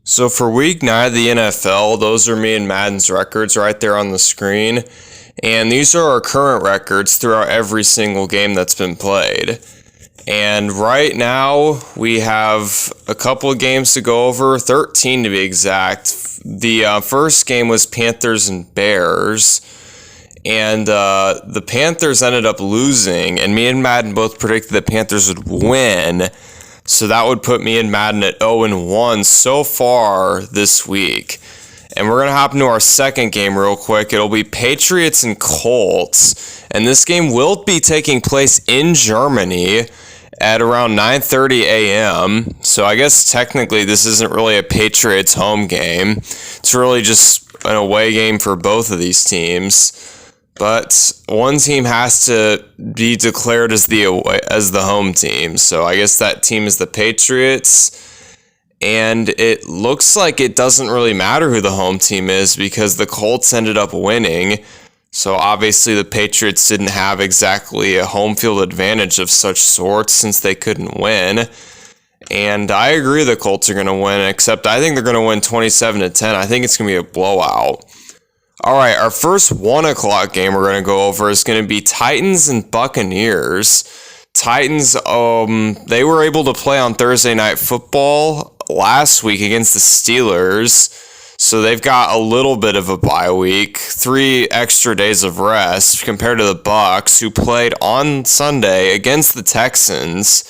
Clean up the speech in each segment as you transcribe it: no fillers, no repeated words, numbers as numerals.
So for week 9 of the NFL, those are me and Madden's records right there on the screen. And these are our current records throughout every single game that's been played. And right now, we have a couple of games to go over, 13 to be exact. The first game was Panthers and Bears. And the Panthers ended up losing, and me and Madden both predicted the Panthers would win. So that would put me and Madden at 0-1 so far this week. And we're going to hop into our second game real quick. It'll be Patriots and Colts. And this game will be taking place in Germany at around 9:30 a.m. So I guess technically this isn't really a Patriots home game. It's really just an away game for both of these teams. But one team has to be declared as the home team. So I guess that team is the Patriots. And it looks like it doesn't really matter who the home team is because the Colts ended up winning. So obviously the Patriots didn't have exactly a home field advantage of such sorts since they couldn't win. And I agree the Colts are going to win, except I think they're going to win 27-10. I think it's going to be a blowout. All right, our first 1 o'clock game we're going to go over is going to be Titans and Buccaneers. Titans, they were able to play on Thursday Night Football last week against the Steelers, so they've got a little bit of a bye week, 3 extra days of rest compared to the Bucs, who played on Sunday against the Texans.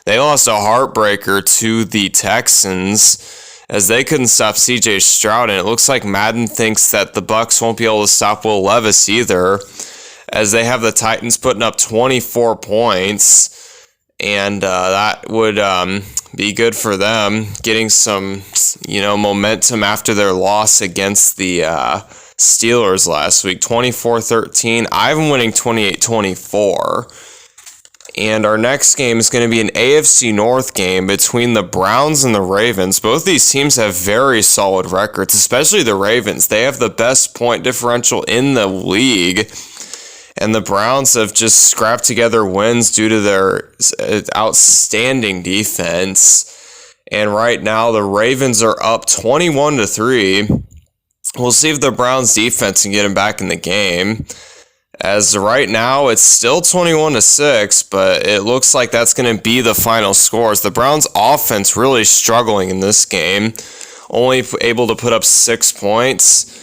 They lost a heartbreaker to the Texans as they couldn't stop C.J. Stroud, and it looks like Madden thinks that the Bucs won't be able to stop Will Levis either, as they have the Titans putting up 24 points, and that would be good for them, getting some, momentum after their loss against the Steelers last week, 24-13. I have them winning 28-24. And our next game is going to be an AFC North game between the Browns and the Ravens. Both these teams have very solid records, especially the Ravens. They have the best point differential in the league. And the Browns have just scrapped together wins due to their outstanding defense. And right now, the Ravens are up 21-3. We'll see if the Browns defense can get them back in the game. As right now, it's still 21-6, but it looks like that's going to be the final scores. The Browns' offense really struggling in this game, only able to put up 6 points.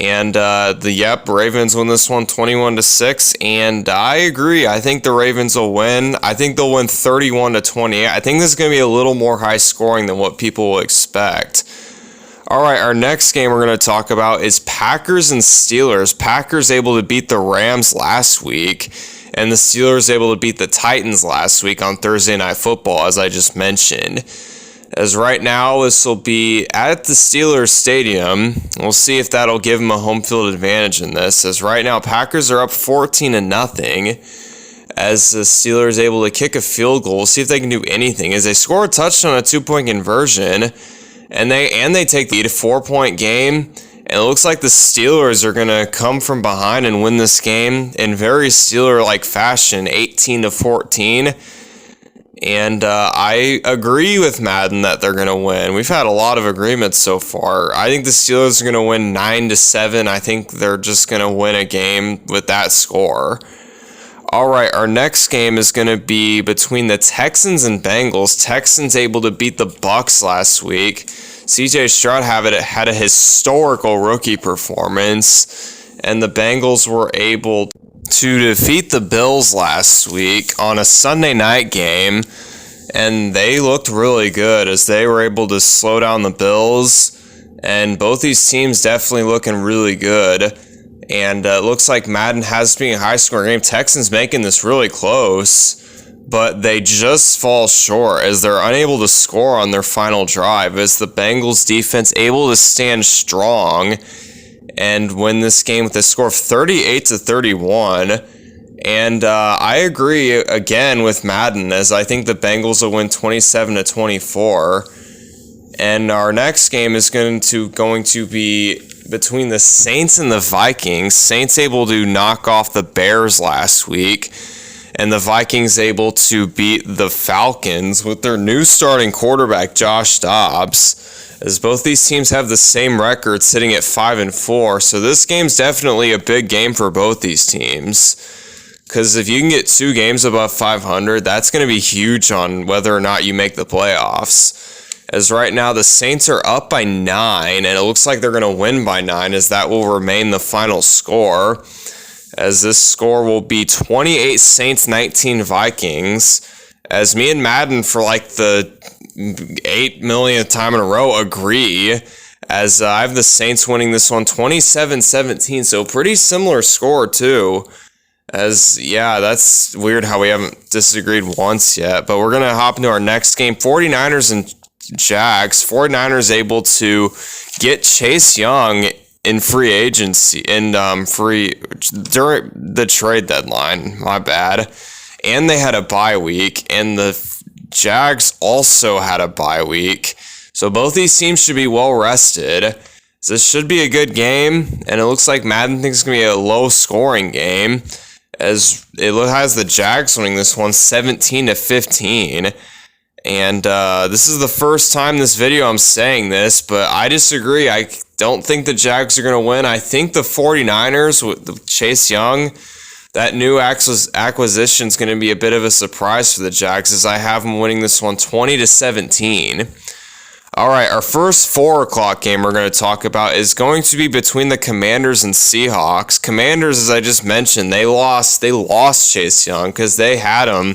And Ravens win this one 21-6, and I agree. I think the Ravens will win. I think they'll win 31-28. I think this is going to be a little more high scoring than what people will expect. All right, our next game we're going to talk about is Packers and Steelers. Packers able to beat the Rams last week, and the Steelers able to beat the Titans last week on Thursday Night Football, as I just mentioned. As right now, this will be at the Steelers Stadium. We'll see if that'll give them a home field advantage in this. As right now, Packers are up 14-0, as the Steelers able to kick a field goal. We'll see if they can do anything. As they score a touchdown on a 2-point conversion, and they take the 4-point game, and it looks like the Steelers are going to come from behind and win this game in very Steeler-like fashion, 18-14. And I agree with Madden that they're going to win. We've had a lot of agreements so far. I think the Steelers are going to win 9-7. I think they're just going to win a game with that score. All right, our next game is going to be between the Texans and Bengals. Texans able to beat the Bucs last week. C.J. Stroud had a historical rookie performance, and the Bengals were able to defeat the Bills last week on a Sunday night game, and they looked really good as they were able to slow down the Bills, and both these teams definitely looking really good. And it looks like Madden has been a high-scoring game. Texans making this really close, but they just fall short as they're unable to score on their final drive, as the Bengals defense able to stand strong and win this game with a score of 38-31. And I agree again with Madden, as I think the Bengals will win 27-24. And our next game is going to be between the Saints and the Vikings. Saints able to knock off the Bears last week, and the Vikings able to beat the Falcons with their new starting quarterback, Josh Dobbs. as both these teams have the same record sitting at 5-4. So this game's definitely a big game for both these teams. Because if you can get 2 games above 500, that's going to be huge on whether or not you make the playoffs. As right now, the Saints are up by 9, and it looks like they're going to win by 9, as that will remain the final score. As this score will be 28 Saints, 19 Vikings. As me and Madden, for like the 8 millionth time in a row, agree. As I have the Saints winning this one 27-17, so pretty similar score too. As, yeah, that's weird how we haven't disagreed once yet. But we're going to hop into our next game. 49ers and Jags. 49ers able to get Chase Young in free agency, during the trade deadline. My bad. And they had a bye week. And the Jags also had a bye week. So both these teams should be well rested. So this should be a good game. And it looks like Madden thinks it's going to be a low scoring game, as it has the Jags winning this one 17-15. And this is the first time this video I'm saying this, but I disagree. I don't think the Jags are going to win. I think the 49ers with Chase Young, that new acquisition, is going to be a bit of a surprise for the Jags, as I have them winning this one 20-17. All right, our first 4 o'clock game we're going to talk about is going to be between the Commanders and Seahawks. Commanders, as I just mentioned, they lost Chase Young because they had him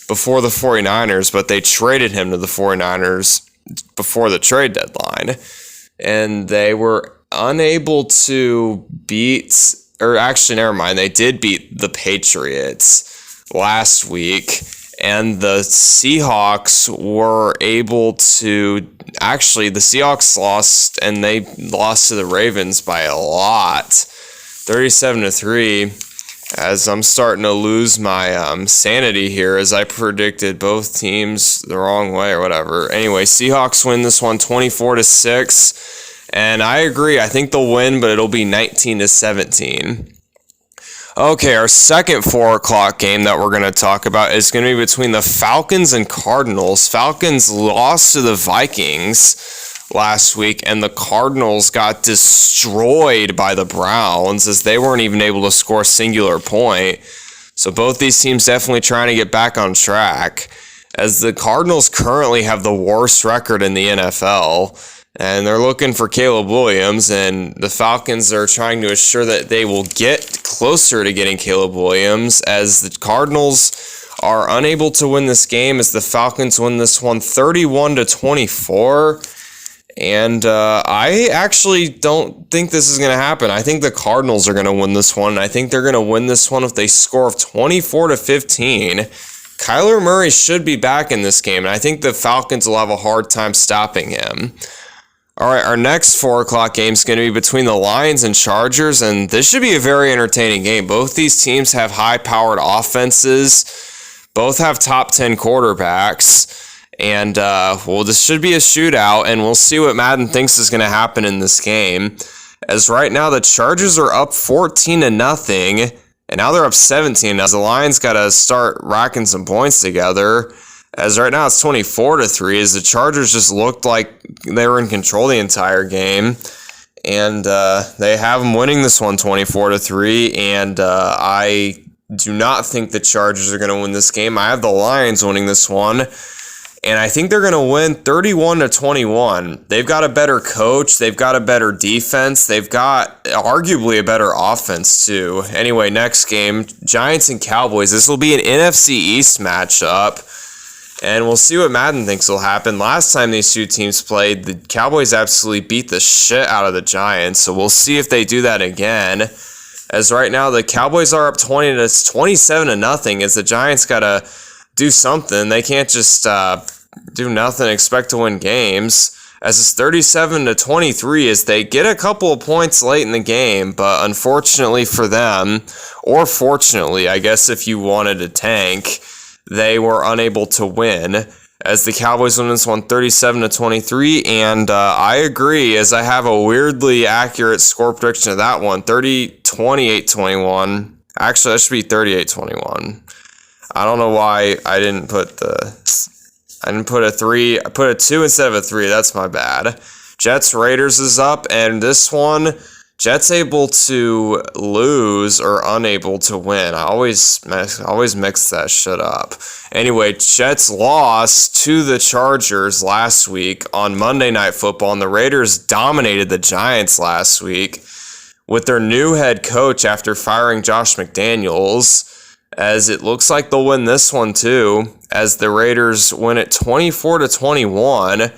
before the 49ers, but they traded him to the 49ers before the trade deadline. And they were unable to beat, or actually, never mind, they did beat the Patriots last week. And the Seahawks were able to, actually, the Seahawks lost, and they lost to the Ravens by a lot, 37-3, as I'm starting to lose my sanity here, as I predicted both teams the wrong way or whatever. Anyway, Seahawks win this one 24-6, and I agree. I think they'll win, but it'll be 19-17. Okay, our second 4 o'clock game that we're going to talk about is going to be between the Falcons and Cardinals. Falcons lost to the Vikings last week, and the Cardinals got destroyed by the Browns, as they weren't even able to score a singular point. So both these teams definitely trying to get back on track, as the Cardinals currently have the worst record in the NFL. And they're looking for Caleb Williams, and the Falcons are trying to assure that they will get closer to getting Caleb Williams, as the Cardinals are unable to win this game, as the Falcons win this one 31-24. And I actually don't think this is going to happen. I think the Cardinals are going to win this one, and I think they're going to win this one if they score of 24-15. Kyler Murray should be back in this game, and I think the Falcons will have a hard time stopping him. All right, our next 4 o'clock game is going to be between the Lions and Chargers, and this should be a very entertaining game. Both these teams have high-powered offenses. Both have top 10 quarterbacks. And, well, this should be a shootout, and we'll see what Madden thinks is going to happen in this game. As right now, the Chargers are up 14-0, and now they're up 17. As the Lions got to start racking some points together. As right now it's 24-3, as the Chargers just looked like they were in control the entire game. And they have them winning this one 24-3. And I do not think the Chargers are going to win this game. I have the Lions winning this one. And I think they're going to win 31-21. They've got a better coach. They've got a better defense. They've got arguably a better offense too. Anyway, next game, Giants and Cowboys. This will be an NFC East matchup. And we'll see what Madden thinks will happen. Last time these two teams played, the Cowboys absolutely beat the shit out of the Giants. So we'll see if they do that again. As right now, the Cowboys are up 27-0, as the Giants got to do something. They can't just do nothing and expect to win games. As it's 37-23, as they get a couple of points late in the game. But unfortunately for them, or fortunately, I guess if you wanted to tank, they were unable to win, as the Cowboys win this one 37-23, and I agree, as I have a weirdly accurate score prediction of that one, 28-21. Actually, that should be 38-21. I don't know why I didn't put the I didn't put a 3. I put a 2 instead of a 3. That's my bad. Jets Raiders is up, and this one, Jets able to lose or unable to win. I always mix that shit up. Anyway, Jets lost to the Chargers last week on Monday Night Football, and the Raiders dominated the Giants last week with their new head coach after firing Josh McDaniels, as it looks like they'll win this one too, as the Raiders win it 24-21.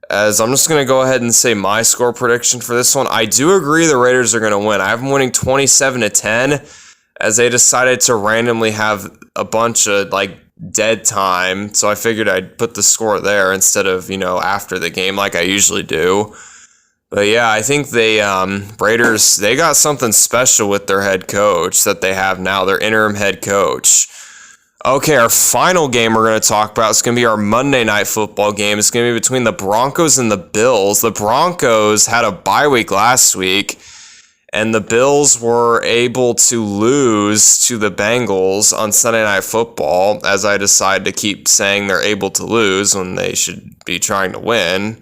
As I'm just going to go ahead and say my score prediction for this one. I do agree the Raiders are going to win. I have them winning 27-10, as they decided to randomly have a bunch of dead time. So I figured I'd put the score there instead of, after the game like I usually do. But yeah, I think they Raiders, they got something special with their head coach that they have now, their interim head coach. Okay, our final game we're going to talk about is going to be our Monday Night Football game. It's going to be between the Broncos and the Bills. The Broncos had a bye week last week, and the Bills were able to lose to the Bengals on Sunday Night Football, as I decide to keep saying they're able to lose when they should be trying to win.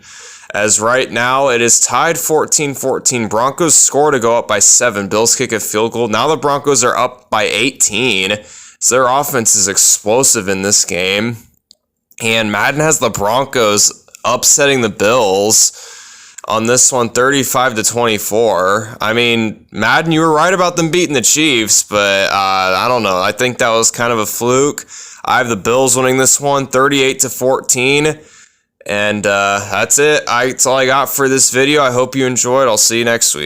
As right now, it is tied 14-14. Broncos score to go up by 7. Bills kick a field goal. Now the Broncos are up by 18. So their offense is explosive in this game. And Madden has the Broncos upsetting the Bills on this one, 35-24. I mean, Madden, you were right about them beating the Chiefs, but I don't know. I think that was kind of a fluke. I have the Bills winning this one, 38-14. And that's it. That's all I got for this video. I hope you enjoyed. I'll see you next week.